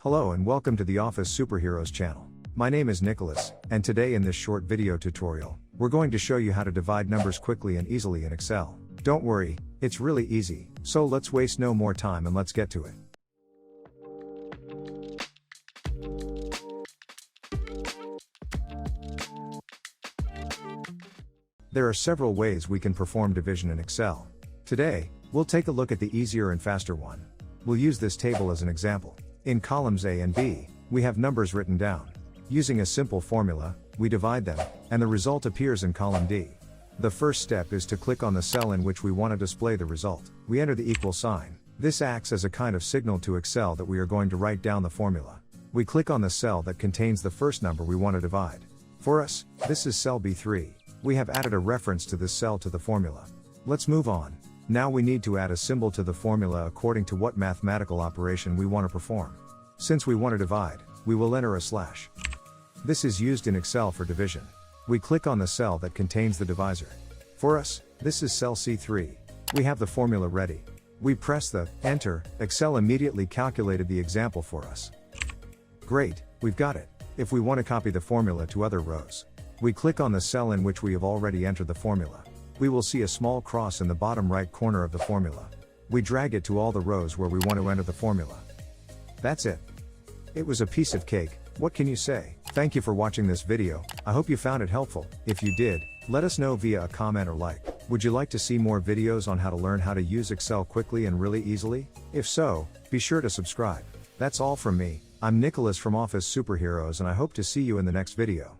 Hello and welcome to the Office Superheroes channel. My name is Nicholas, and today in this short video tutorial, we're going to show you how to divide numbers quickly and easily in Excel. Don't worry, it's really easy, so let's waste no more time and let's get to it. There are several ways we can perform division in Excel. Today, we'll take a look at the easier and faster one. We'll use this table as an example. In columns A and B, we have numbers written down. Using a simple formula, we divide them, and the result appears in column D. The first step is to click on the cell in which we want to display the result. We enter the equal sign. This acts as a kind of signal to Excel that we are going to write down the formula. We click on the cell that contains the first number we want to divide. For us, this is cell B3. We have added a reference to this cell to the formula. Let's move on. Now we need to add a symbol to the formula according to what mathematical operation we want to perform. Since we want to divide, we will enter a slash. This is used in Excel for division. We click on the cell that contains the divisor. For us, this is cell C3. We have the formula ready. We press the enter. Excel immediately calculated the example for us. Great, we've got it. If we want to copy the formula to other rows, we click on the cell in which we have already entered the formula. We will see a small cross in the bottom right corner of the formula. We drag it to all the rows where we want to enter the formula. That's it. It was a piece of cake, what can you say? Thank you for watching this video. I hope you found it helpful. If you did, let us know via a comment or like. Would you like to see more videos on how to learn how to use Excel quickly and really easily? If so, be sure to subscribe. That's all from me. I'm Nicholas from Office Superheroes and I hope to see you in the next video.